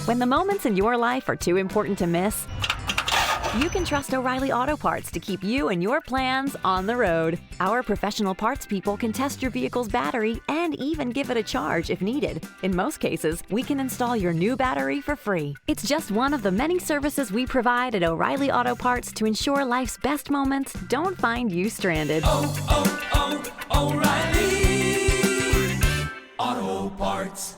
When the moments in your life are too important to miss, you can trust O'Reilly Auto Parts to keep you and your plans on the road. Our professional parts people can test your vehicle's battery and even give it a charge if needed. In most cases, we can install your new battery for free. It's just one of the many services we provide at O'Reilly Auto Parts to ensure life's best moments don't find you stranded. O'Reilly Auto Parts.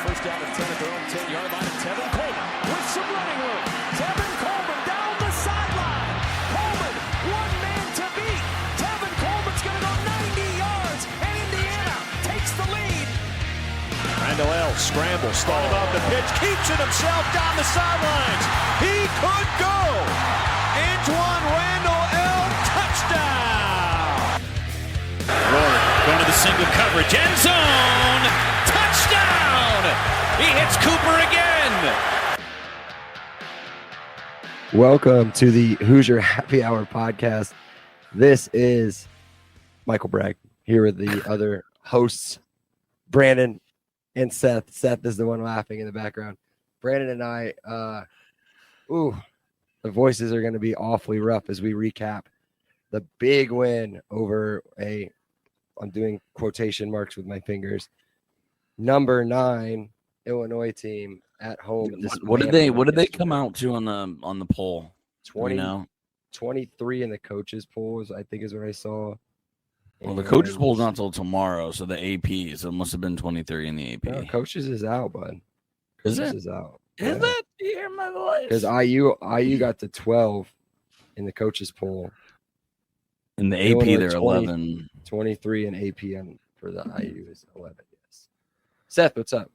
First down at 10 at their own 10-yard line. Tevin Coleman with some running room. Tevin Coleman down the sideline. Coleman, one man to beat. Tevin Coleman's going to go 90 yards, and Indiana takes the lead. Randall L. scrambles, started off the pitch, keeps it himself down the sidelines. He could go. Antoine Randall L. touchdown. Ward going to the single coverage, end zone. Touchdown! He hits Cooper again. Welcome to the Hoosier Happy Hour podcast. This is Michael Bragg here with the other hosts, Brandon and Seth. Seth is the one laughing in the background. Brandon and I, the voices are going to be awfully rough as we recap the big win over I'm doing quotation marks with my fingers, number 9 Illinois team at home. What did they come out to on the poll? 23 in the coaches polls, I think is what I saw. Well, the coaches poll's not until tomorrow, so the AP, so it must have been 23 in the AP. No, coaches is out, bud. Is coaches it? Is out. Is it? You hear my voice? Because IU got to 12 in the coaches poll. In the AP, they're 11. 23 in AP for the IU is 11. Yes. Seth, what's up?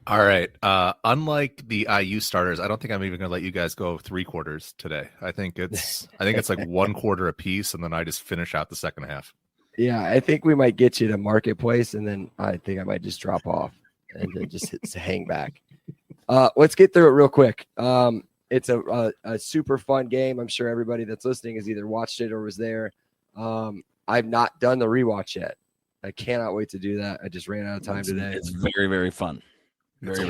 All right. Unlike the IU starters, I don't think I'm even going to let you guys go 3 quarters today. I think it's like 1 quarter apiece, and then I just finish out the second half. Yeah, I think we might get you to marketplace, and then I think I might just drop off and then just hang back. Let's get through it real quick. It's a super fun game. I'm sure everybody that's listening has either watched it or was there. I've not done the rewatch yet. I cannot wait to do that. I just ran out of time today. It's very, very fun. It's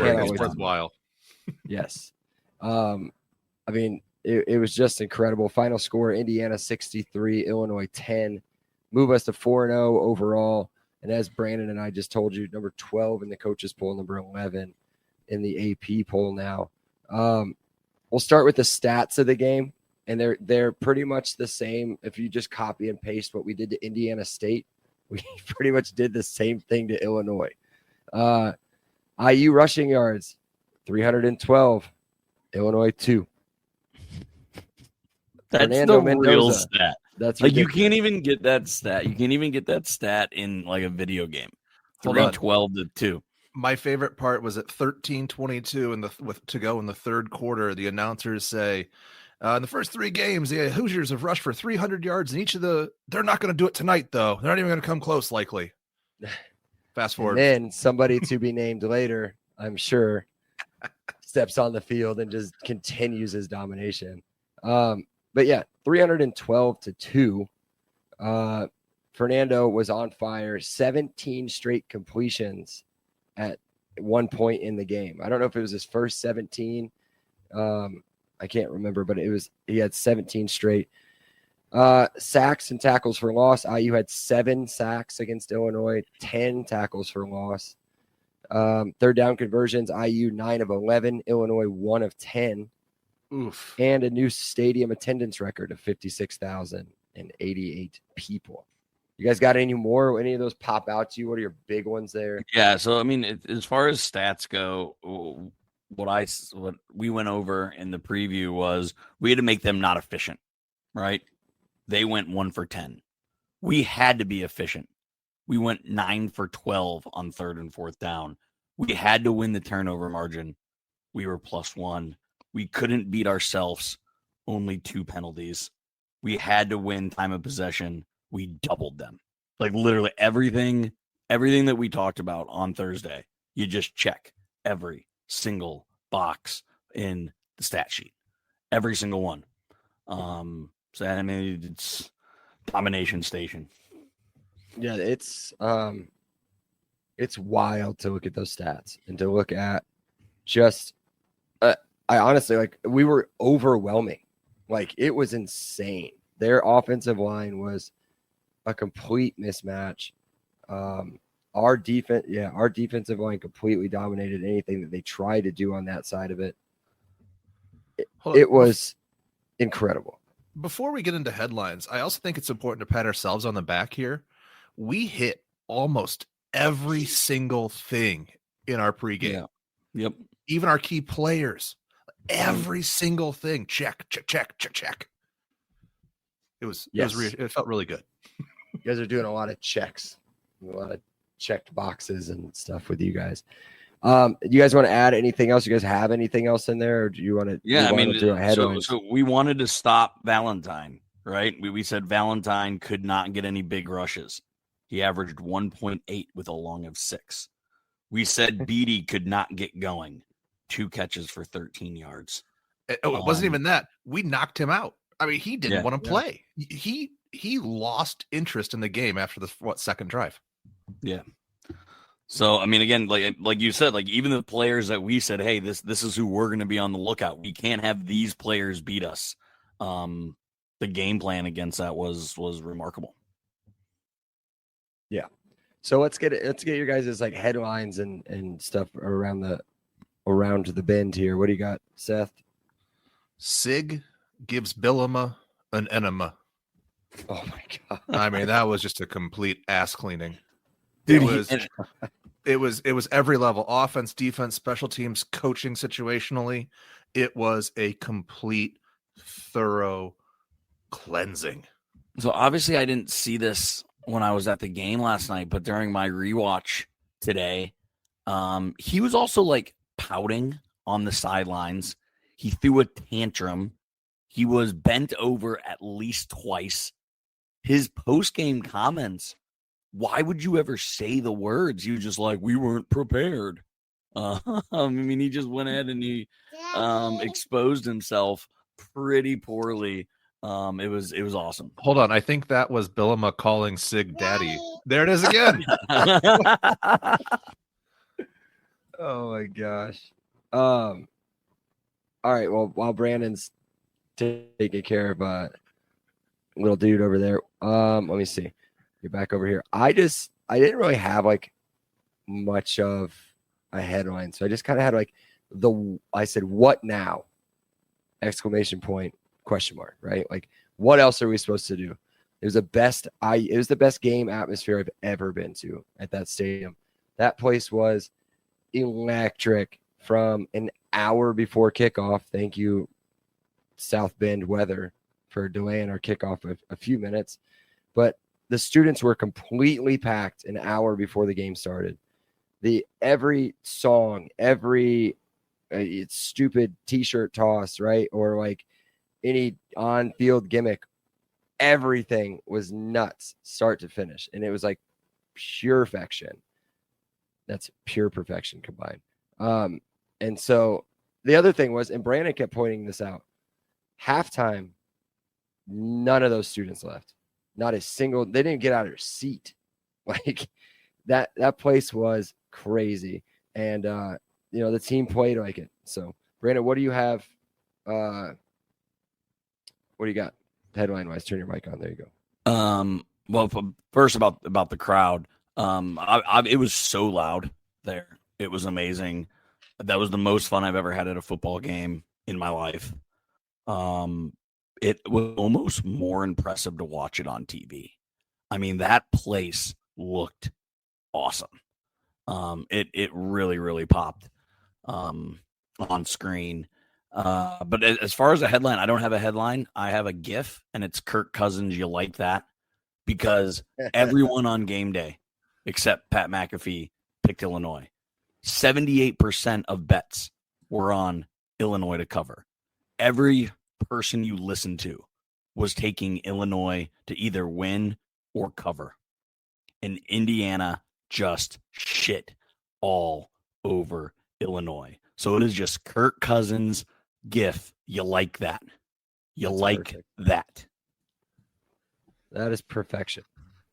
worthwhile. Yes. I mean, it was just incredible. Final score, Indiana 63, Illinois 10. Move us to 4-0 overall. And as Brandon and I just told you, number 12 in the coaches poll, number 11 in the AP poll now. We'll start with the stats of the game. And they're pretty much the same. If you just copy and paste what we did to Indiana State, we pretty much did the same thing to Illinois. IU rushing yards, 312. Illinois 2. That's Fernando the Mendoza. Real stat. That's like ridiculous. You can't even get that stat. You can't even get that stat in like a video game. 312 to 2. My favorite part was at 13:22 to go in the third quarter. The announcers say, in the first 3 games, the Hoosiers have rushed for 300 yards in each of they're not going to do it tonight, though. They're not even going to come close, likely. Fast forward. And then somebody to be named later, I'm sure, steps on the field and just continues his domination. But yeah, 312 to 2. Fernando was on fire, 17 straight completions at one point in the game. I don't know if it was his first 17. I can't remember, but he had 17 straight. Sacks and tackles for loss. IU had 7 sacks against Illinois, 10 tackles for loss. Third down conversions, IU 9 of 11, Illinois 1 of 10. Oof. And a new stadium attendance record of 56,088 people. You guys got any more? Any of those pop out to you? What are your big ones there? Yeah, so I mean, as far as stats go, what we went over in the preview was we had to make them not efficient, right? They went 1 for 10. We had to be efficient. We went 9 for 12 on 3rd and 4th down. We had to win the turnover margin. We were +1. We couldn't beat ourselves. Only 2 penalties. We had to win time of possession. We doubled them. Like literally everything that we talked about on Thursday, you just check every single box in the stat sheet. Every single one. So I mean, it's domination station. Yeah, it's wild to look at those stats and to look at just. I honestly we were overwhelming, like it was insane. Their offensive line was a complete mismatch. Our defensive line completely dominated anything that they tried to do on that side of it. It was incredible. Before we get into headlines, I also think it's important to pat ourselves on the back here. We hit almost every single thing in our pregame. Yeah. Yep. Even our key players. Every single thing. Check. It felt really good. You guys are doing a lot of checks, a lot of checked boxes and stuff with you guys. Do you guys want to add anything else? You guys have anything else in there, or do you want to? Yeah, I mean, so we wanted to stop Valentine, right? We said Valentine could not get any big rushes. He averaged 1.8 with a long of 6. We said Beatty could not get going. 2 catches for 13 yards. It wasn't even that. We knocked him out. I mean, he didn't want to play. He lost interest in the game after the second drive. Yeah. So I mean, again, like you said, like even the players that we said, hey, this is who we're going to be on the lookout. We can't have these players beat us. The game plan against that was remarkable. Yeah. So let's get your guys' like headlines and stuff around the bend here. What do you got, Seth? Sig gives Billama an enema. Oh my god! I mean, that was just a complete ass cleaning. Dude, it was every level: offense, defense, special teams, coaching situationally. It was a complete, thorough cleansing. So obviously, I didn't see this when I was at the game last night, but during my rewatch today, he was also like pouting on the sidelines. He threw a tantrum. He was bent over at least twice. His post-game comments, why would you ever say the words? He was just like, we weren't prepared. I mean, he just went ahead and he exposed himself pretty poorly. It was awesome. Hold on. I think that was Billama calling Sig daddy. There it is again. Oh my gosh. All right. Well, while Brandon's taking care of little dude over there, let me see. Get back over here. I didn't really have like much of a headline, so I just kind of had like I said, "What now?" Exclamation point, question mark, right? Like, what else are we supposed to do? It was the best game atmosphere I've ever been to at that stadium. That place was electric from an hour before kickoff. Thank you, South Bend weather, for delaying our kickoff a few minutes. But the students were completely packed an hour before the game started. Every song, every stupid t-shirt toss, right? Or like any on-field gimmick, everything was nuts, start to finish. And it was like pure perfection. That's pure perfection combined. And so the other thing was, and Brandon kept pointing this out, halftime, none of those students left. Not a single. They didn't get out of their seat. Like that place was crazy. And the team played like it. So Brandon, what do you have? What do you got headline wise? Turn your mic on. There you go. Well, first about the crowd. It was so loud there. It was amazing. That was the most fun I've ever had at a football game in my life. It was almost more impressive to watch it on TV. I mean, that place looked awesome. It really, really popped on screen. But as far as a headline, I don't have a headline. I have a GIF, and it's Kirk Cousins. You like that? Because everyone on game day, except Pat McAfee, picked Illinois. 78% of bets were on Illinois to cover. Every person you listened to was taking Illinois to either win or cover. And Indiana just shit all over Illinois. So it is just Kirk Cousins GIF. You like that? You That's like perfect. that. That is perfection.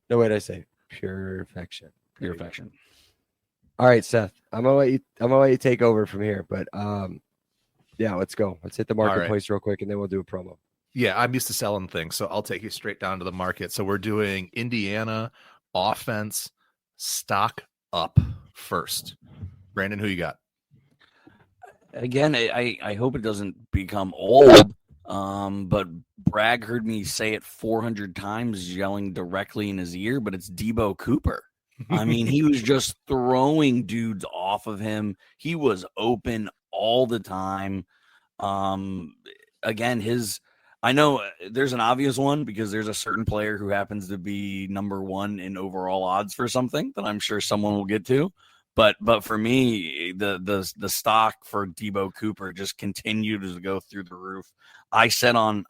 No, wait, I say perfection. Pure affection. All right, Seth. I'm gonna let you take over from here. But yeah, let's go. Let's hit the marketplace real quick, and then we'll do a promo. Yeah, I'm used to selling things, so I'll take you straight down to the market. So we're doing Indiana offense stock up first. Brandon, who you got? Again, I hope it doesn't become old. But Bragg heard me say it 400 times, yelling directly in his ear, but it's Debo Cooper. I mean, he was just throwing dudes off of him. He was open all the time. Again, I know there's an obvious one because there's a certain player who happens to be number one in overall odds for something that I'm sure someone will get to. But for me, the stock for Debo Cooper just continued to go through the roof. I said on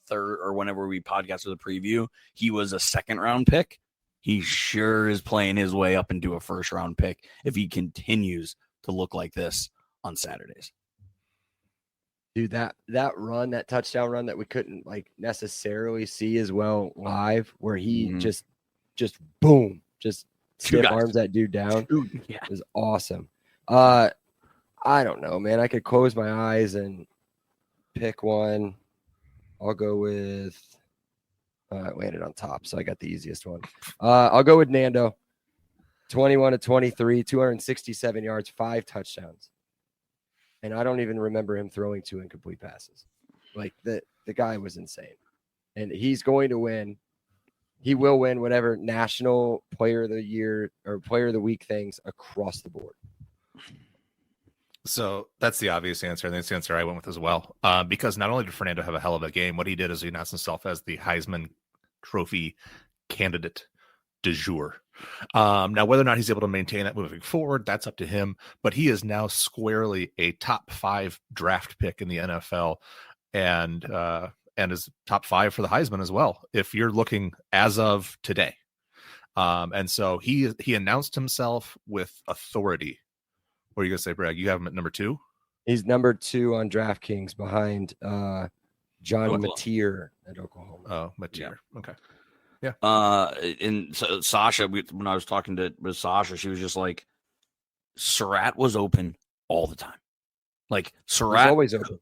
third or whenever we podcasted the preview, he was a second round pick. He sure is playing his way up into a first round pick if he continues to look like this on Saturdays. Dude, that run, that touchdown run that we couldn't like necessarily see as well live, where he just boom, just stiff arms that dude down. Yeah, is awesome. I don't know, man. I could close my eyes and pick one. I'll go with. It landed on top, so I got the easiest one. I'll go with Nando. 21-23, 267 yards, 5 touchdowns. And I don't even remember him throwing 2 incomplete passes. Like the guy was insane. And he's going to win. He will win whatever national player of the year or player of the week things across the board. So that's the obvious answer, and that's the answer I went with as well. Because not only did Fernando have a hell of a game, what he did is he announced himself as the Heisman Trophy candidate du jour. Now, whether or not he's able to maintain that moving forward, that's up to him. But he is now squarely a top 5 draft pick in the NFL, and is top 5 for the Heisman as well, if you're looking as of today. And so he announced himself with authority. What are you gonna say, Bragg? You have him at number 2? He's number 2 on DraftKings behind Johnny Mateer at Oklahoma. Oh, Mateer. Yeah. Okay. Yeah. And so Sasha, when I was talking with Sasha, she was just like, Surratt was open all the time. Like Surratt always open.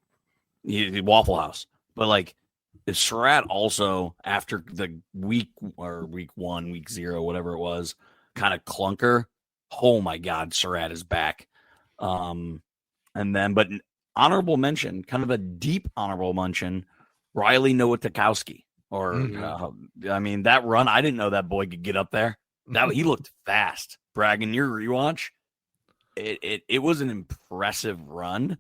Waffle House, but like is Surratt also after the week 1, week 0, whatever it was, kind of clunker. Oh my God, Surratt is back. And then, but honorable mention, kind of a deep honorable mention, Riley Nowatakowski. Or I mean, that run, I didn't know that boy could get up there. That he looked fast. Bragg, in your rewatch, it was an impressive run.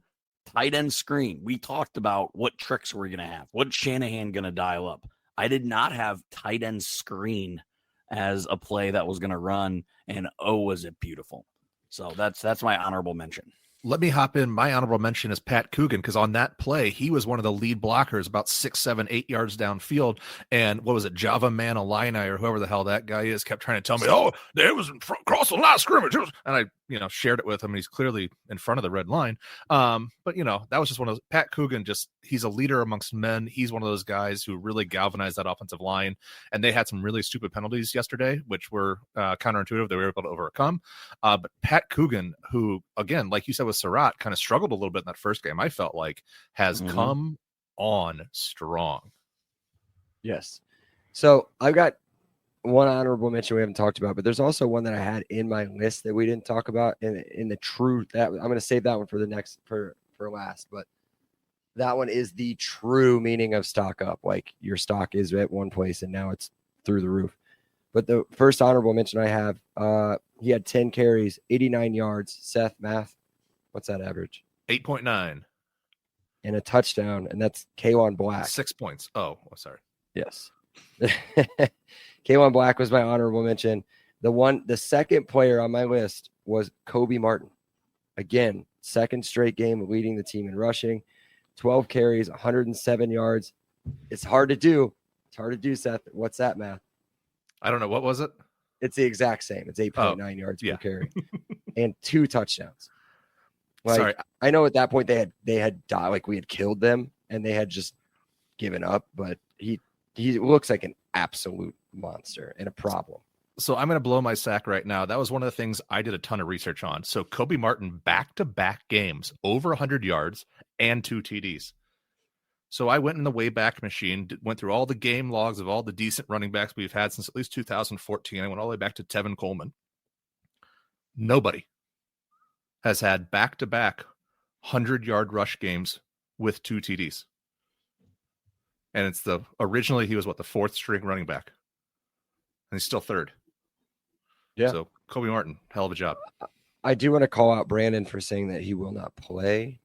Tight end screen. We talked about what tricks we're gonna have. What Shanahan gonna dial up? I did not have tight end screen as a play that was gonna run, and oh, was it beautiful. So that's my honorable mention. Let me hop in. My honorable mention is Pat Coogan, because on that play, he was one of the lead blockers about 6, 7, 8 yards downfield. And what was it? Java Man Illini or whoever the hell that guy is kept trying to tell me, oh, it was across the line of scrimmage. And I, shared it with him. And he's clearly in front of the red line. But, that was just one of those. Pat Coogan, he's a leader amongst men. He's one of those guys who really galvanized that offensive line. And they had some really stupid penalties yesterday, which were counterintuitive. They were able to overcome. But Pat Coogan, who, again, like you said with Surratt, kind of struggled a little bit in that first game, I felt like has come on strong. Yes. So I've got one honorable mention we haven't talked about, but there's also one that I had in my list that we didn't talk about in the true that I'm going to save that one for the next for last, but that one is the true meaning of stock up. Like your stock is at one place and now it's through the roof. But the first honorable mention I have, he had 10 carries, 89 yards. Seth, math. What's that average? 8.9. And a touchdown, and that's K'Wan Black. 6 points. Oh, sorry. Yes. K'Wan Black was my honorable mention. The second player on my list was Kobe Martin. Again, second straight game of leading the team in rushing. 12 carries, 107 yards. It's hard to do. It's hard to do, Seth. What's that math? I don't know. What was it? It's the exact same. It's 8.9 yards per carry and 2 touchdowns. Like, sorry. I know at that point they had died, like we had killed them, and they had just given up, but he looks like an absolute monster and a problem. So I'm going to blow my sack right now. That was one of the things I did a ton of research on. So Kobe Martin, back-to-back games, over 100 yards and 2 TDs. So I went in the Wayback Machine, went through all the game logs of all the decent running backs we've had since at least 2014. I went all the way back to Tevin Coleman. Nobody has had back-to-back 100-yard rush games with 2 TDs. And it's originally he was the 4th string running back. And he's still 3rd. Yeah. So Kobe Martin, hell of a job. I do want to call out Brandon for saying that he will not play.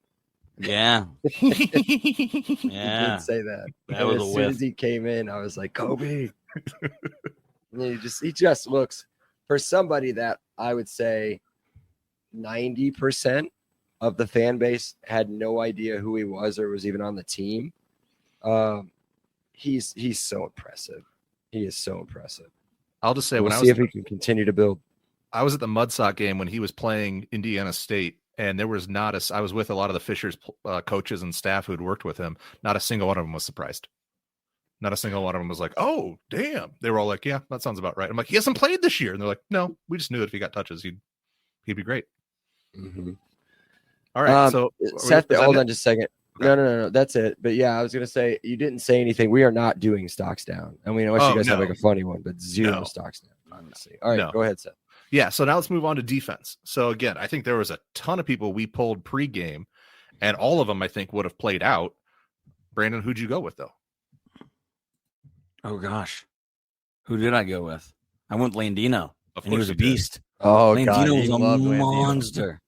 Yeah. He Yeah. did say that. That And was as a soon whiff. as he came in, I was like, Kobe. And he just looks, for somebody that I would say 90% of the fan base had no idea who he was or was even on the team. He's so impressive. He is so impressive. I'll just say We'll when see if he can continue to build. I was at the Mudsock game when he was playing Indiana State, and there was I was with a lot of the Fishers coaches and staff who'd worked with him. Not a single one of them was surprised. Not a single one of them was like, "Oh, damn!" They were all like, "Yeah, that sounds about right." I'm like, "He hasn't played this year," and they're like, "No, we just knew that if he got touches, he'd be great." Mm-hmm. All right, so Seth, hold on just a second. Okay. No, that's it. But yeah, I was gonna say you didn't say anything. We are not doing stocks down. I mean, unless you guys have like a funny one, but zero stocks down. Obviously. All right, go ahead, Seth. Yeah, so now let's move on to defense. So again, I think there was a ton of people we pulled pregame, and all of them I think would have played out. Brandon, who'd you go with though? Oh gosh, who did I go with? I went Landino, and he was a beast. Oh Landino God, was a monster.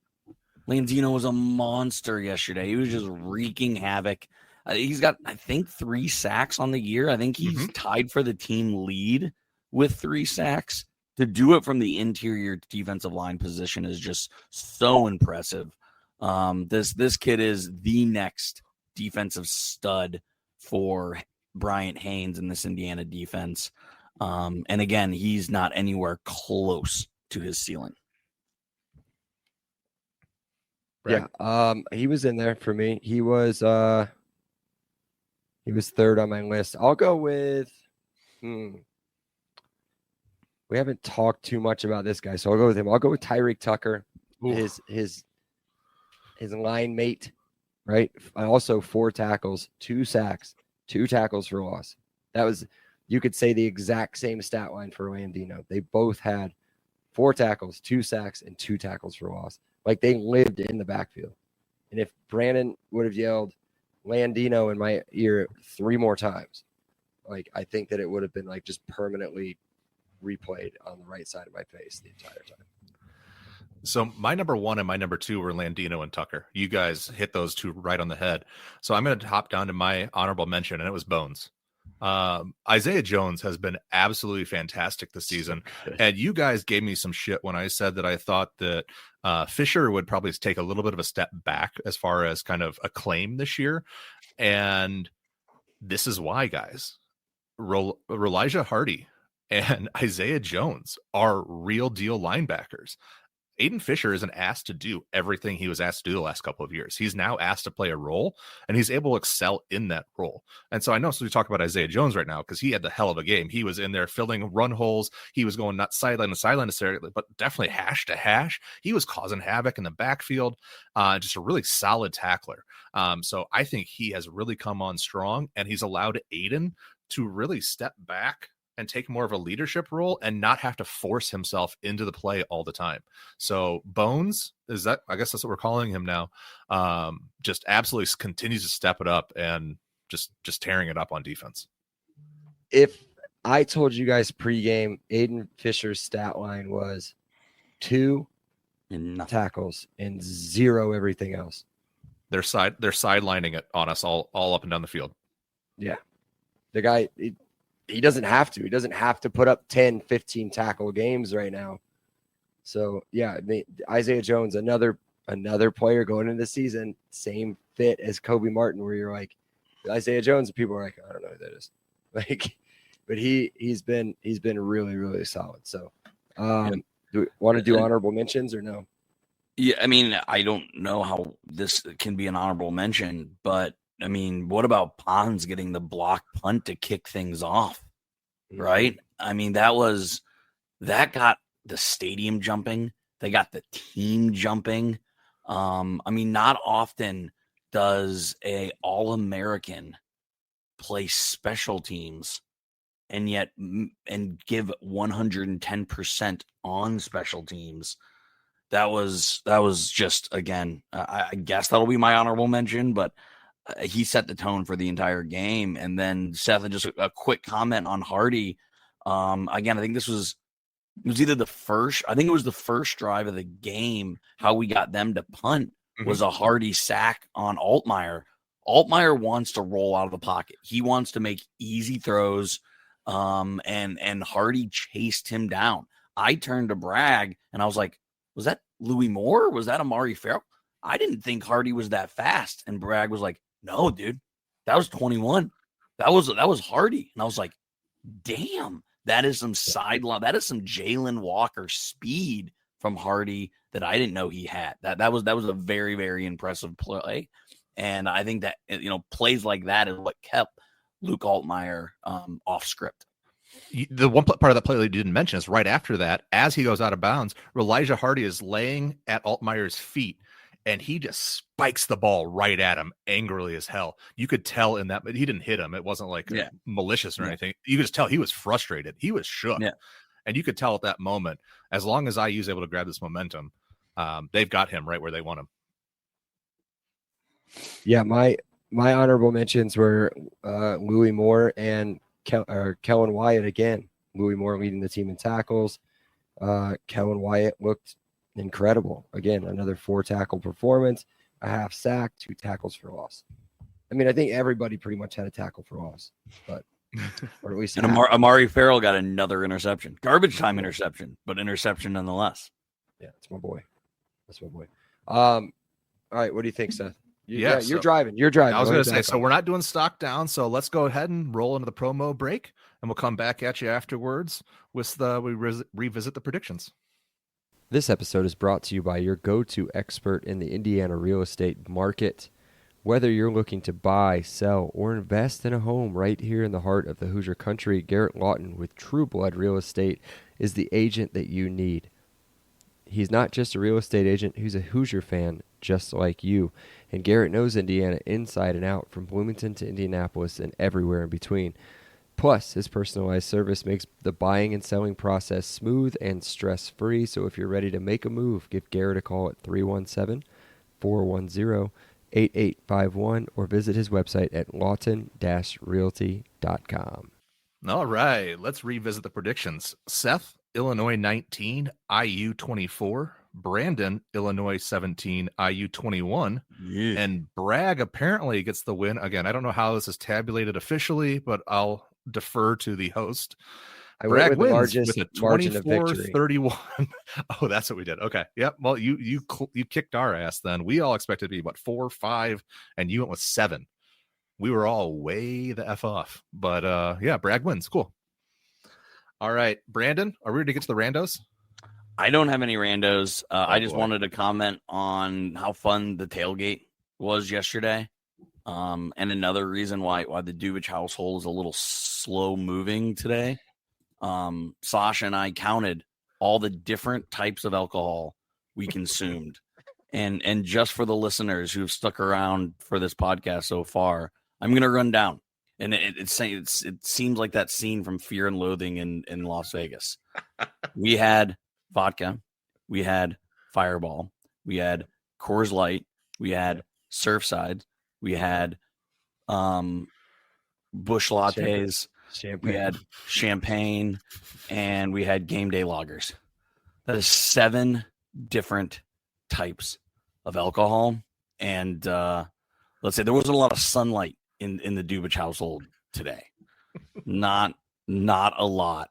Landino was a monster yesterday. He was just wreaking havoc. He's got, I think, 3 sacks on the year. I think he's tied for the team lead with 3 sacks. To do it from the interior defensive line position is just so impressive. This kid is the next defensive stud for Bryant Haynes in this Indiana defense. And again, he's not anywhere close to his ceiling. Yeah, he was in there for me. He was 3rd on my list. I'll go with we haven't talked too much about this guy, so I'll go with him. I'll go with Tyreek Tucker, his line mate, right? Also 4 tackles, 2 sacks, 2 tackles for loss. That was, you could say, the exact same stat line for Landino. They both had 4 tackles, 2 sacks, and 2 tackles for loss. Like they lived in the backfield. And if Brandon would have yelled Landino in my ear 3 more times, like I think that it would have been like just permanently replayed on the right side of my face the entire time. So my number 1 and my number 2 were Landino and Tucker. You guys hit those 2 right on the head. So I'm going to hop down to my honorable mention, and it was Bones. Isaiah Jones has been absolutely fantastic this season. And you guys gave me some shit when I said that I thought that Fisher would probably take a little bit of a step back as far as kind of acclaim this year. And this is why, guys. Elijah Hardy and Isaiah Jones are real deal linebackers. Aiden Fisher isn't asked to do everything he was asked to do the last couple of years. He's now asked to play a role, and he's able to excel in that role. And so I know, so we talk about Isaiah Jones right now because he had the hell of a game. He was in there filling run holes. He was going not sideline to sideline necessarily, but definitely hash to hash. He was causing havoc in the backfield. Just a really solid tackler. So I think he has really come on strong, and he's allowed Aiden to really step back and take more of a leadership role and not have to force himself into the play all the time. So Bones, I guess that's what we're calling him now. Just absolutely continues to step it up and just tearing it up on defense. If I told you guys pregame, Aiden Fisher's stat line was 2 tackles and 0 everything else. They're sidelining it on us all up and down the field. Yeah. The guy, he doesn't have to. He doesn't have to put up 10, 15 tackle games right now. So, yeah, I mean, Isaiah Jones, another player going into the season, same fit as Kobe Martin, where you're like, Isaiah Jones, people are like, I don't know who that is. Like, but he's been really, really solid. So, do we want to do honorable mentions or no? Yeah, I mean, I don't know how this can be an honorable mention, but I mean, what about Pons getting the block punt to kick things off? Right? I mean, that got the stadium jumping. They got the team jumping. I mean, not often does a All-American play special teams and give 110% on special teams. That was just, again, I guess that'll be my honorable mention, but he set the tone for the entire game. And then Seth, just a quick comment on Hardy. Again, I think it was either the first drive of the game. How we got them to punt was a Hardy sack on Altmaier. Altmaier wants to roll out of the pocket. He wants to make easy throws. And Hardy chased him down. I turned to Bragg and I was like, was that Louis Moore? Was that Amari Farrell? I didn't think Hardy was that fast. And Bragg was like, no, dude, that was 21. That was Hardy. And I was like, damn, that is some sideline. That is some Jalen Walker speed from Hardy that I didn't know he had. That was a very, very impressive play. And I think that, plays like that is what kept Luke Altmaier off script. The one part of that play that you didn't mention is right after that, as he goes out of bounds, Elijah Hardy is laying at Altmaier's feet, and he just spikes the ball right at him angrily as hell. You could tell in that, but he didn't hit him. It wasn't like malicious or anything. You could just tell he was frustrated. He was shook. Yeah. And you could tell at that moment, as long as IU's able to grab this momentum, they've got him right where they want him. Yeah, my honorable mentions were Louis Moore and Kellen Wyatt again. Louis Moore leading the team in tackles. Kellen Wyatt looked incredible. Again, another 4-tackle performance, a half sack, 2 tackles for loss. I mean, I think everybody pretty much had a tackle for loss, but or at least and Amari Farrell got another interception, garbage time interception, but interception nonetheless. Yeah, that's my boy. All right, what do you think, Seth? You're driving. I was going to say, so we're not doing stock down. So let's go ahead and roll into the promo break, and we'll come back at you afterwards with revisit the predictions. This episode is brought to you by your go-to expert in the Indiana real estate market. Whether you're looking to buy, sell, or invest in a home right here in the heart of the Hoosier country, Garrett Lawton with True Blood Real Estate is the agent that you need. He's not just a real estate agent, he's a Hoosier fan just like you. And Garrett knows Indiana inside and out, from Bloomington to Indianapolis and everywhere in between. Plus, his personalized service makes the buying and selling process smooth and stress-free. So if you're ready to make a move, give Garrett a call at 317-410-8851 or visit his website at lawton-realty.com. All right, let's revisit the predictions. Seth, Illinois 19, IU 24. Brandon, Illinois 17, IU 21. Yeah. And Bragg apparently gets the win. Again, I don't know how this is tabulated officially, but I'll defer to the host. Bragg wins with a 24-31. Oh, that's what we did. Okay. Yep. Well, you kicked our ass then. We all expected to be, 4, 5, and you went with 7. We were all way the F off. But yeah, Bragg wins. Cool. All right, Brandon, are we ready to get to the randos? I don't have any randos. I just wanted to comment on how fun the tailgate was yesterday. And another reason why the Dubich household is a little slow moving today. Sasha and I counted all the different types of alcohol we consumed. And just for the listeners who've stuck around for this podcast so far, I'm going to run down. And it seems like that scene from Fear and Loathing in Las Vegas. We had vodka, we had Fireball, we had Coors Light, we had Surfside, we had Busch lattes, we had champagne, and we had game day lagers. That is 7 different types of alcohol. And let's say there wasn't a lot of sunlight in the Dubich household today. Not a lot.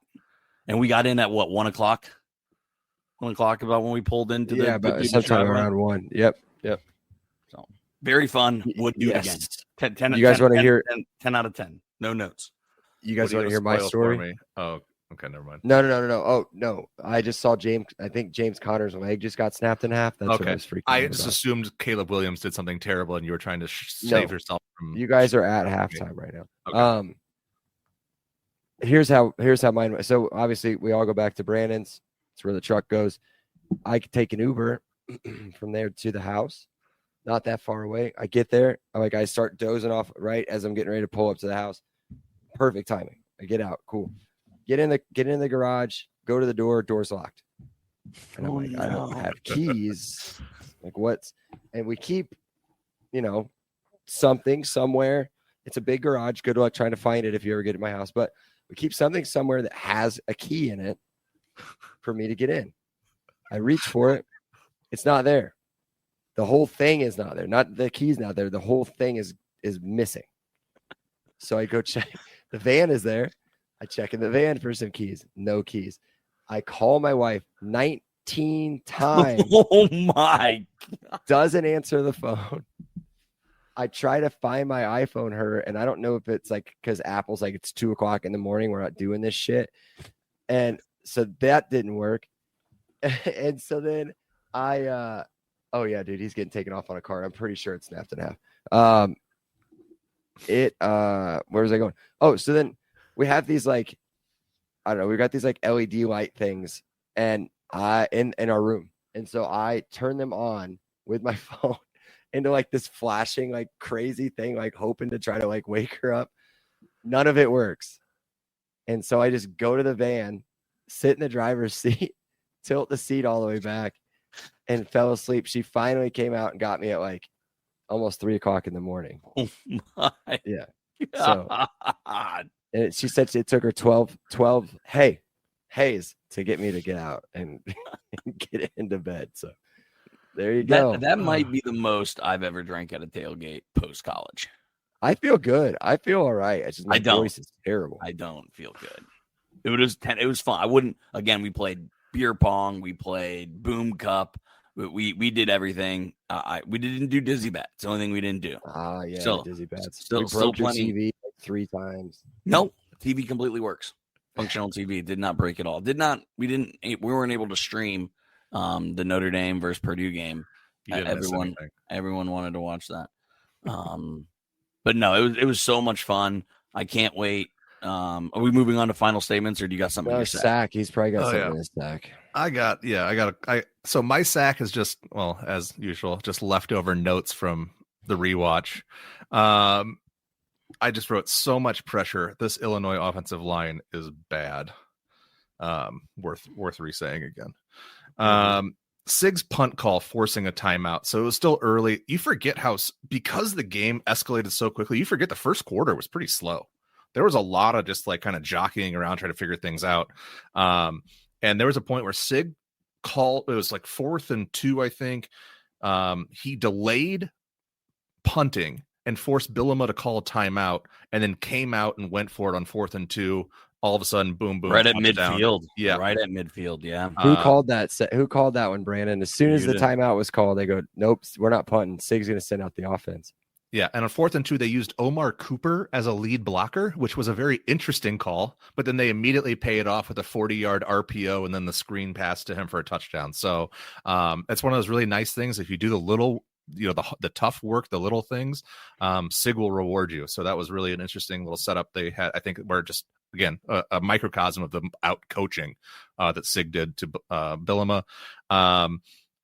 And we got in at what, 1 o'clock? 1 o'clock about when we pulled into the but sometime around 1. Yep. So very fun. Would do it again. 10, you guys want to hear 10 out of 10. No notes. You guys want to hear my story? Oh, Okay, never mind. No. Oh no, I just saw James. I think James Conner's leg just got snapped in half. That's what I was freaking out I about. just assumed Caleb Williams did something terrible, and you were trying to No. save yourself from. You guys are at halftime right now. Okay. Here's how mine went. So obviously we all go back to Brandon's. It's where the truck goes. I could take an Uber from there to the house. Not that far away. I get there. I start dozing off right as I'm getting ready to pull up to the house. Perfect timing. I get out. Cool. Get in the garage. Go to the door. Door's locked. And I'm like, I don't have keys. Like what's? And we keep, something somewhere. It's a big garage. Good luck trying to find it if you ever get to my house. But we keep something somewhere that has a key in it for me to get in. I reach for it. It's not there. The whole thing is not there. Not the key's not there. The whole thing is missing. So I go check. The van is there. I check in the van for some keys. No keys. I call my wife 19 times. Oh my God. Doesn't answer the phone. I try to find my iPhone her, and I don't know if it's like because Apple's like it's 2:00 in the morning. We're not doing this shit. And so that didn't work. And so then oh yeah, dude, he's getting taken off on a car. I'm pretty sure it's snapped in half. Where was I going? Oh, so then we have these like, I don't know, we got these like LED light things and in our room. And so I turn them on with my phone into like this flashing, like crazy thing, like hoping to try to like wake her up. None of it works. And so I just go to the van, sit in the driver's seat, tilt the seat all the way back, and fell asleep. She finally came out and got me at like almost 3:00 in the morning. Oh my Yeah. God. So, and she said it took her 12 hays to get me to get out and get into bed. So there you go. That might be the most I've ever drank at a tailgate post college. I feel good. I feel all right. It's just my voice is terrible. I don't feel good. It was fun. I wouldn't. Again, we played beer pong. We played boom cup. We did everything. We didn't do dizzy bats. The only thing we didn't do. Yeah, still, dizzy bats. Still broke your plenty. TV like 3 times. No, TV completely works. Functional TV did not break at all. We weren't able to stream the Notre Dame versus Purdue game. Everyone wanted to watch that. But no, it was so much fun. I can't wait. Are we moving on to final statements, or do you got something? Sack. He's probably got something in his sack. So my sack is just, well, as usual, just leftover notes from the rewatch. I just wrote so much pressure. This Illinois offensive line is bad. Worth re-saying again. Sig's punt call forcing a timeout. So it was still early. You forget because the game escalated so quickly, you forget the first quarter was pretty slow. There was a lot of just like kind of jockeying around, trying to figure things out. And there was a point where Sig called, it was like 4th and 2, I think. He delayed punting and forced Bielema to call a timeout, and then came out and went for it on 4th and 2. All of a sudden, boom, boom. Right at midfield. Yeah. Right at midfield. Yeah. Who called that? Who called that one, Brandon? As soon as the timeout was called, they go, nope, we're not punting. Sig's going to send out the offense. Yeah, and on 4th and 2, they used Omar Cooper as a lead blocker, which was a very interesting call. But then they immediately pay it off with a 40-yard RPO and then the screen pass to him for a touchdown. So it's one of those really nice things. If you do the little, the tough work, the little things, Sig will reward you. So that was really an interesting little setup they had. I think we're just, again, a microcosm of the out coaching that Sig did to Bielema.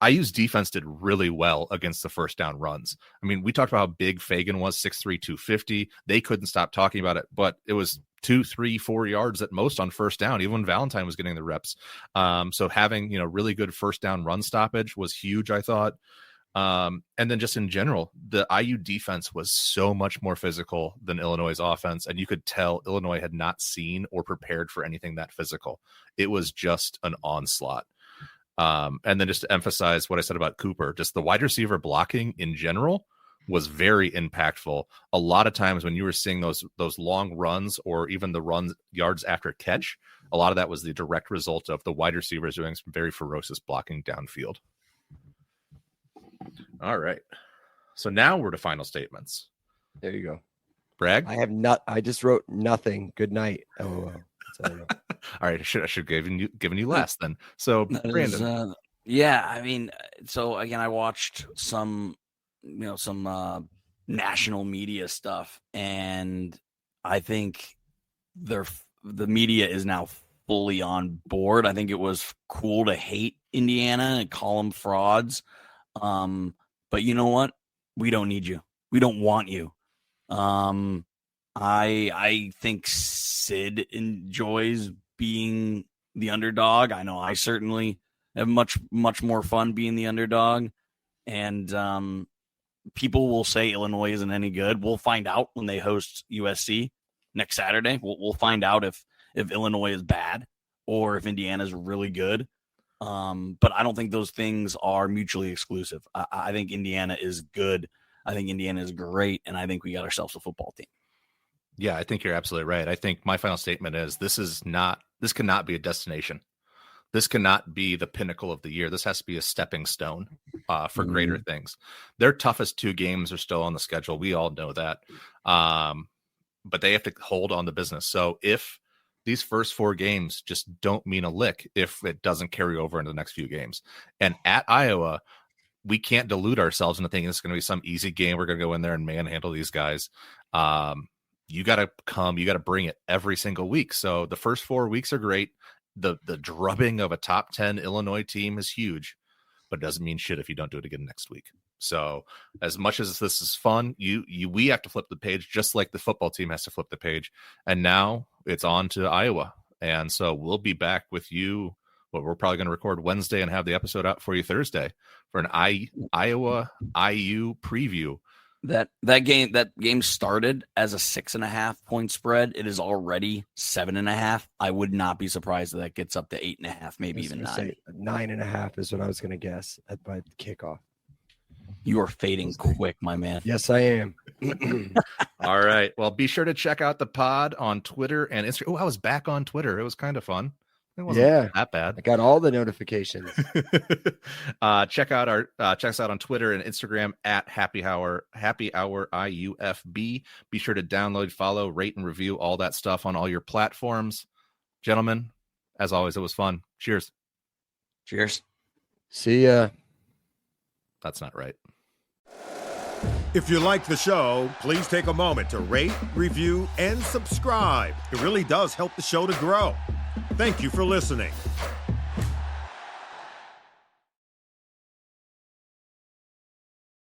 IU's defense did really well against the first down runs. I mean, we talked about how big Fagan was, 6'3", 250. They couldn't stop talking about it, but it was 2, 3, 4 yards at most on first down, even when Valentine was getting the reps. So having, really good first down run stoppage was huge, I thought. And then just in general, the IU defense was so much more physical than Illinois' offense. And you could tell Illinois had not seen or prepared for anything that physical. It was just an onslaught. And then just to emphasize what I said about Cooper, just the wide receiver blocking in general was very impactful. A lot of times when you were seeing those long runs or even the runs yards after catch, a lot of that was the direct result of the wide receivers doing some very ferocious blocking downfield. All right. So now we're to final statements. There you go. Bragg? I just wrote nothing. Good night. Oh, All right, I should have given you last then. So Brandon, yeah, I mean, so again, I watched some national media stuff, and I think the media is now fully on board. I think it was cool to hate Indiana and call them frauds. But you know what? We don't need you. We don't want you. I think Sid enjoys being the underdog. I know I certainly have much more fun being the underdog. And people will say Illinois isn't any good. We'll find out when they host USC next Saturday. We'll find out if Illinois is bad or if Indiana is really good. But I don't think those things are mutually exclusive. I think Indiana is good. I think Indiana is great. And I think we got ourselves a football team. Yeah, I think you're absolutely right. I think my final statement is this cannot be a destination. This cannot be the pinnacle of the year. This has to be a stepping stone for greater things. Their toughest 2 games are still on the schedule. We all know that. But they have to hold on the business. So if these first 4 games just don't mean a lick, if it doesn't carry over into the next few games, and at Iowa, we can't delude ourselves into thinking it's going to be some easy game. We're going to go in there and manhandle these guys. You got to bring it every single week. So the first 4 weeks are great. The drubbing of a top 10 Illinois team is huge, but it doesn't mean shit if you don't do it again next week. So as much as this is fun, we have to flip the page just like the football team has to flip the page. And now it's on to Iowa. And so we'll be back with you. Well, we're probably going to record Wednesday and have the episode out for you Thursday for an Iowa IU preview. That game started as a 6.5 point spread. It is already 7.5. I would not be surprised if that gets up to 8.5, maybe even 9. 9.5 is what I was going to guess at by kickoff. You are fading quick, my man. Yes, I am. All right. Well, be sure to check out the pod on Twitter and Instagram. Oh, I was back on Twitter. It was kind of fun. It wasn't that bad. I got all the notifications. Check us out on Twitter and Instagram at Happy Hour IUFB. Be sure to download, follow, rate, and review all that stuff on all your platforms. Gentlemen, as always, it was fun. Cheers. Cheers. See ya. That's not right. If you like the show, please take a moment to rate, review, and subscribe. It really does help the show to grow. Thank you for listening.